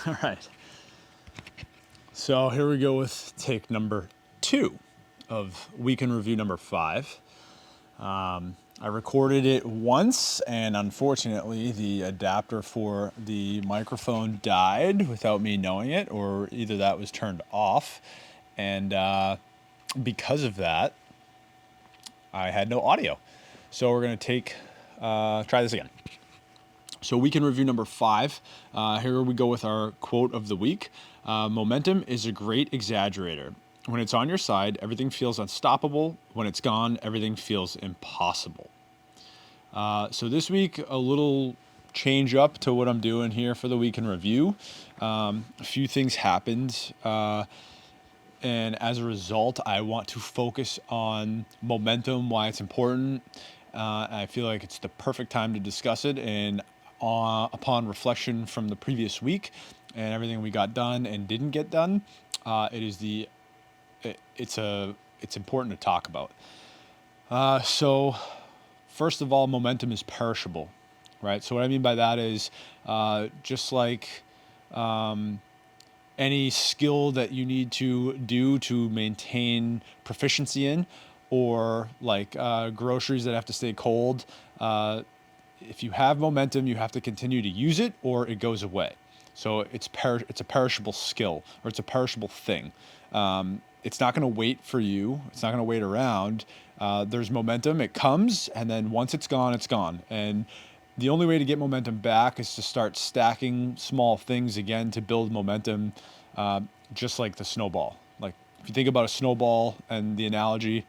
All right. So here we go with take number 2 of week in review number 5. I recorded it once, and unfortunately, the adapter for the microphone died without me knowing it, or either that was turned off. And because of that, I had no audio. So we're going to try this again. So week in review number 5. Here we go with our quote of the week. Momentum is a great exaggerator. When it's on your side, everything feels unstoppable. When it's gone, everything feels impossible. So this week, a little change up to what I'm doing here for the week in review. A few things happened. And as a result, I want to focus on momentum, why it's important. I feel like it's the perfect time to discuss it. And upon reflection from the previous week and everything we got done and didn't get done, it's important to talk about. So first of all, momentum is perishable, right? So what I mean by that is just like any skill that you need to do to maintain proficiency in, or like groceries that have to stay cold. If you have momentum, you have to continue to use it or it goes away. So it's a perishable skill, or it's a perishable thing. It's not going to wait for you. It's not going to wait around. There's momentum. It comes, and then once it's gone, it's gone. And the only way to get momentum back is to start stacking small things again to build momentum, just like the snowball. Like if you think about a snowball and the analogy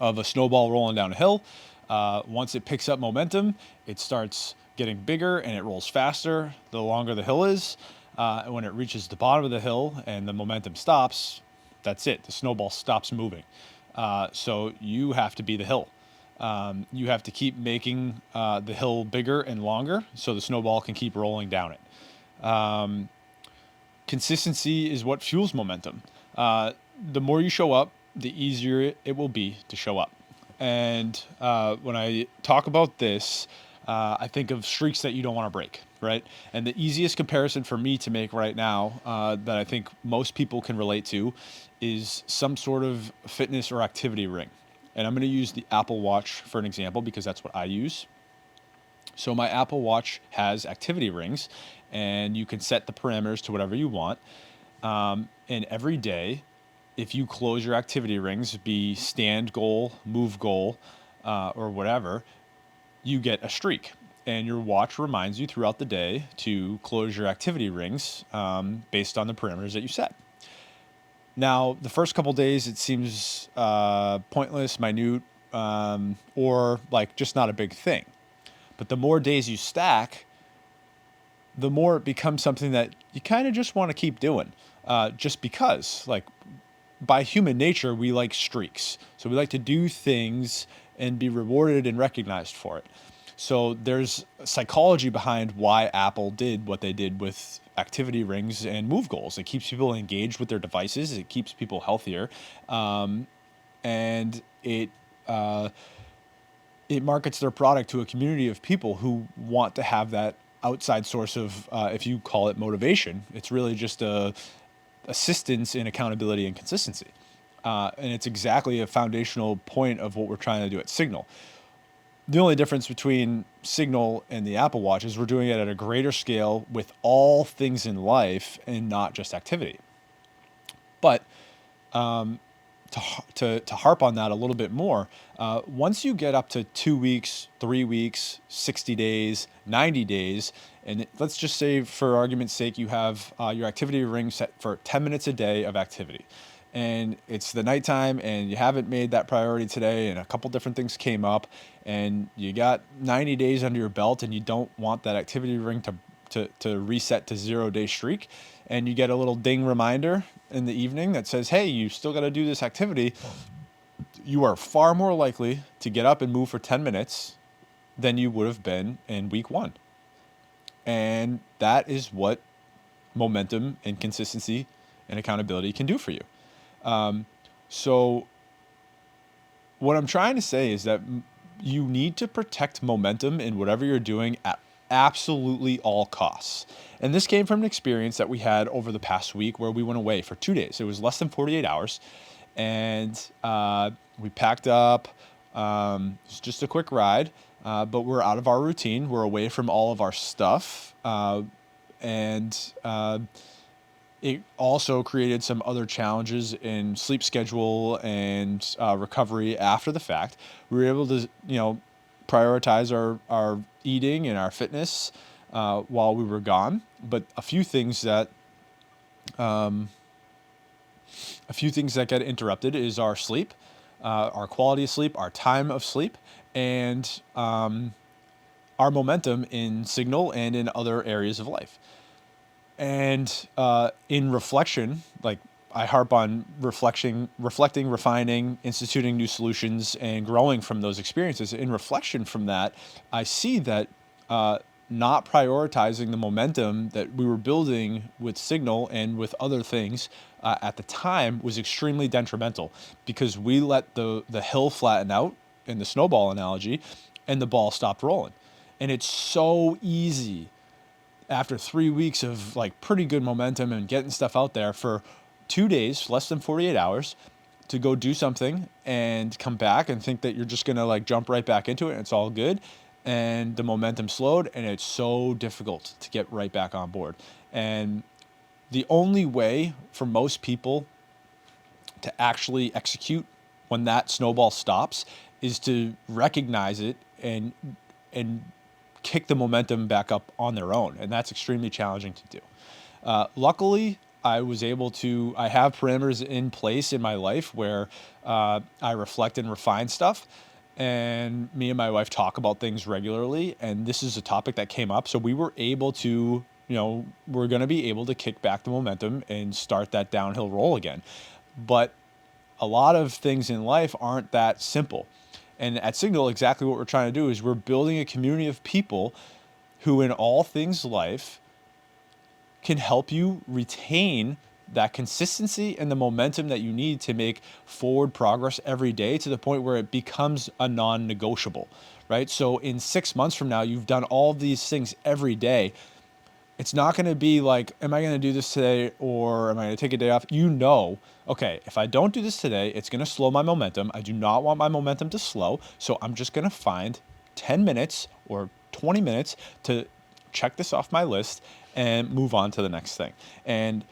of a snowball rolling down a hill, once it picks up momentum, it starts getting bigger and it rolls faster the longer the hill is. And when it reaches the bottom of the hill and the momentum stops, that's it. The snowball stops moving. So you have to be the hill. You have to keep making the hill bigger and longer so the snowball can keep rolling down it. Consistency is what fuels momentum. The more you show up, the easier it will be to show up. And when I talk about this, I think of streaks that you don't want to break, right? And the easiest comparison for me to make right now that I think most people can relate to is some sort of fitness or activity ring. And I'm going to use the Apple Watch for an example because that's what I use. So my Apple Watch has activity rings, and you can set the parameters to whatever you want. And every day, if you close your activity rings, be stand goal, move goal, or whatever, you get a streak. And your watch reminds you throughout the day to close your activity rings based on the parameters that you set. Now, the first couple days, it seems pointless, minute, or like just not a big thing. But the more days you stack, the more it becomes something that you kind of just want to keep doing, just because, like, by human nature, we like streaks. So we like to do things and be rewarded and recognized for it. So there's psychology behind why Apple did what they did with activity rings and move goals. It keeps people engaged with their devices. It keeps people healthier, and it markets their product to a community of people who want to have that outside source of, if you call it motivation, it's really just a assistance in accountability and consistency. And it's exactly a foundational point of what we're trying to do at Signal. The only difference between Signal and the Apple Watch is we're doing it at a greater scale with all things in life and not just activity. But to harp on that a little bit more, once you get up to 2 weeks, 3 weeks, 60 days, 90 days, and let's just say for argument's sake, you have your activity ring set for 10 minutes a day of activity. And it's the nighttime and you haven't made that priority today and a couple different things came up and you got 90 days under your belt and you don't want that activity ring to reset to 0-day streak, and you get a little ding reminder in the evening that says, hey, you still got to do this activity, you are far more likely to get up and move for 10 minutes than you would have been in week 1. And that is what momentum and consistency and accountability can do for you. So what I'm trying to say is that you need to protect momentum in whatever you're doing at absolutely all costs. And this came from an experience that we had over the past week where we went away for 2 days. It was less than 48 hours. And we packed up. It's just a quick ride, but we're out of our routine. We're away from all of our stuff. And it also created some other challenges in sleep schedule and recovery after the fact. We were able to, prioritize our eating and our fitness while we were gone. But a few things that get interrupted is our sleep, our quality of sleep, our time of sleep, and our momentum in Signal and in other areas of life. And in reflection, like I harp on reflecting, refining, instituting new solutions, and growing from those experiences. In reflection from that, I see that not prioritizing the momentum that we were building with Signal and with other things at the time was extremely detrimental, because we let the hill flatten out in the snowball analogy, and the ball stopped rolling. And it's so easy after 3 weeks of like pretty good momentum and getting stuff out there for 2 days, less than 48 hours, to go do something and come back and think that you're just going to like jump right back into it and it's all good. And the momentum slowed, and it's so difficult to get right back on board. And the only way for most people to actually execute when that snowball stops is to recognize it and kick the momentum back up on their own. And that's extremely challenging to do. Luckily, I have parameters in place in my life where I reflect and refine stuff. And me and my wife talk about things regularly. And this is a topic that came up. So we were able to, we're going to be able to kick back the momentum and start that downhill roll again. But a lot of things in life aren't that simple. And at Signal, exactly what we're trying to do is we're building a community of people who in all things life can help you retain that consistency and the momentum that you need to make forward progress every day, to the point where it becomes a non-negotiable, right? So in 6 months from now, you've done all of these things every day. It's not going to be like, am I going to do this today or am I going to take a day off? Okay, if I don't do this today, it's going to slow my momentum. I do not want my momentum to slow. So I'm just going to find 10 minutes or 20 minutes to check this off my list and move on to the next thing. And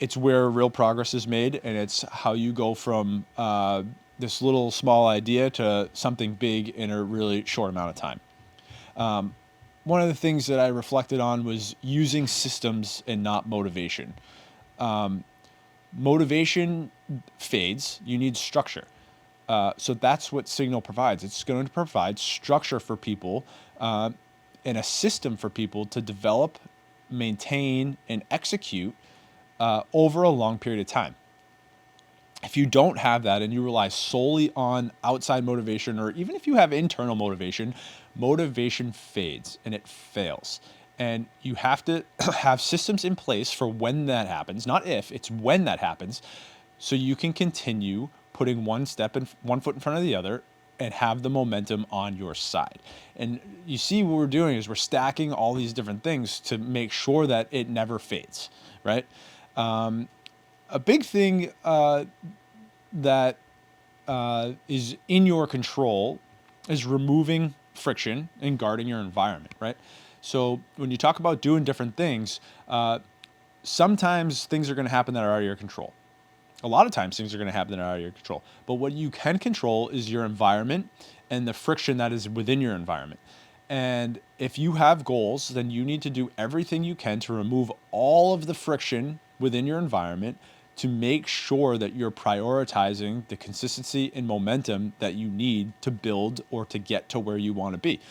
it's where real progress is made, and it's how you go from this little small idea to something big in a really short amount of time. One of the things that I reflected on was using systems and not motivation. Motivation fades. You need structure. So that's what Signal provides. It's going to provide structure for people and a system for people to develop, maintain, and execute over a long period of time. If you don't have that and you rely solely on outside motivation, or even if you have internal motivation, motivation fades and it fails. And you have to have systems in place for when that happens, not if, it's when that happens, so you can continue putting one foot in front of the other and have the momentum on your side. And you see what we're doing is we're stacking all these different things to make sure that it never fades, right? A big thing that is in your control is removing friction and guarding your environment, right? So when you talk about doing different things, sometimes things are going to happen that are out of your control. A lot of times things are going to happen that are out of your control. But what you can control is your environment and the friction that is within your environment. And if you have goals, then you need to do everything you can to remove all of the friction within your environment to make sure that you're prioritizing the consistency and momentum that you need to build or to get to where you want to be.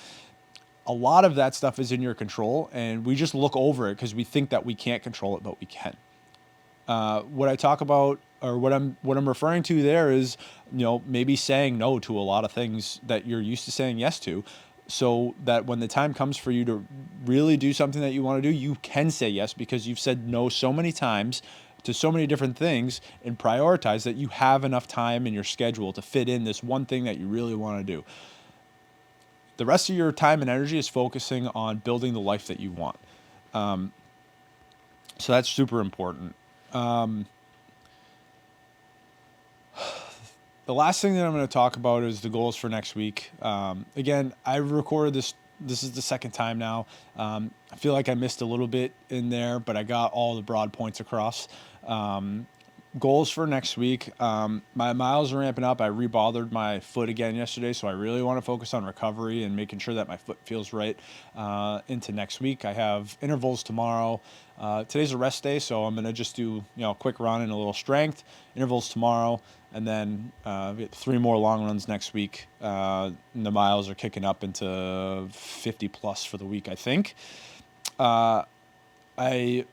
A lot of that stuff is in your control, and we just look over it because we think that we can't control it, but we can. What I talk about, or what I'm referring to there is, maybe saying no to a lot of things that you're used to saying yes to, so that when the time comes for you to really do something that you want to do, you can say yes, because you've said no so many times to so many different things and prioritize that you have enough time in your schedule to fit in this one thing that you really want to do. The rest of your time and energy is focusing on building the life that you want. So that's super important. The last thing that I'm going to talk about is the goals for next week. Again, I recorded this. This is the second time now. I feel like I missed a little bit in there, but I got all the broad points across. Goals for next week. My miles are ramping up. I rebothered my foot again yesterday, so I really want to focus on recovery and making sure that my foot feels right into next week. I have intervals tomorrow. Today's a rest day, so I'm going to just do a quick run and a little strength. Intervals tomorrow, and then get 3 more long runs next week. And the miles are kicking up into 50 plus for the week, I think. The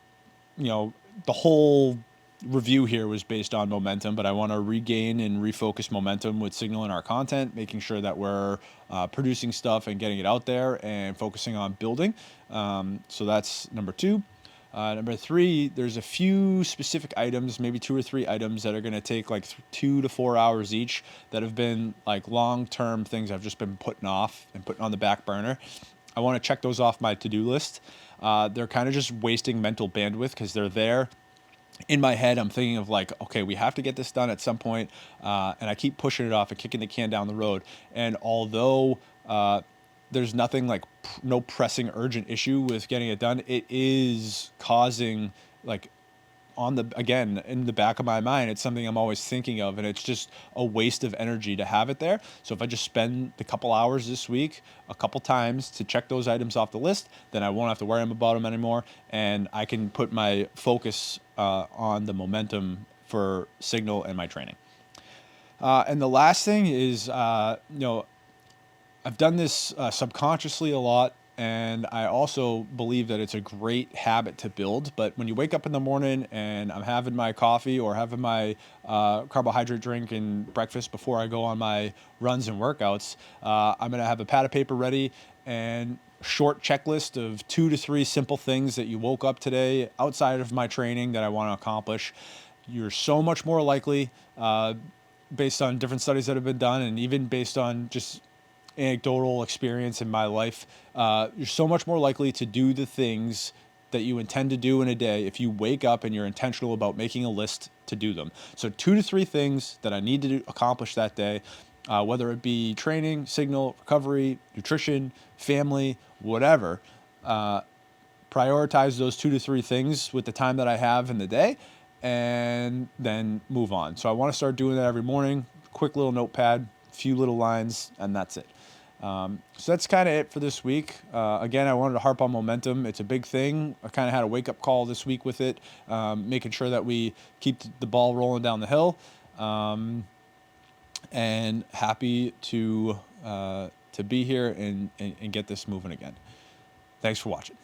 whole review here was based on momentum, but I want to regain and refocus momentum with Signal in our content, making sure that we're producing stuff and getting it out there and focusing on building. So that's number 2. Number 3, there's a few specific items, maybe 2 or 3 items that are going to take like 2 to 4 hours each that have been like long-term things I've just been putting off and putting on the back burner. I want to check those off my to-do list. They're kind of just wasting mental bandwidth because they're there. In my head, I'm thinking of like, okay, we have to get this done at some point, and I keep pushing it off and kicking the can down the road. And although there's nothing like no pressing urgent issue with getting it done, it is causing like again, in the back of my mind, it's something I'm always thinking of, and it's just a waste of energy to have it there. So if I just spend a couple hours this week, a couple times to check those items off the list, then I won't have to worry about them anymore, and I can put my focus on the momentum for Signal and my training. And the last thing is, I've done this subconsciously a lot, and I also believe that it's a great habit to build. But when you wake up in the morning and I'm having my coffee or having my carbohydrate drink and breakfast before I go on my runs and workouts, I'm going to have a pad of paper ready and short checklist of 2 to 3 simple things that you woke up today outside of my training that I want to accomplish. You're so much more likely, based on different studies that have been done and even based on just anecdotal experience in my life, you're so much more likely to do the things that you intend to do in a day if you wake up and you're intentional about making a list to do them. So 2 to 3 things that I need to accomplish that day, whether it be training, Signal, recovery, nutrition, family, whatever. Prioritize those 2 to 3 things with the time that I have in the day, and then move on. So I want to start doing that every morning. Quick little notepad, few little lines, and that's it. So that's kind of it for this week. Again, I wanted to harp on momentum. It's a big thing. I kind of had a wake-up call this week with it, making sure that we keep the ball rolling down the hill, and happy to be here and get this moving again. Thanks for watching.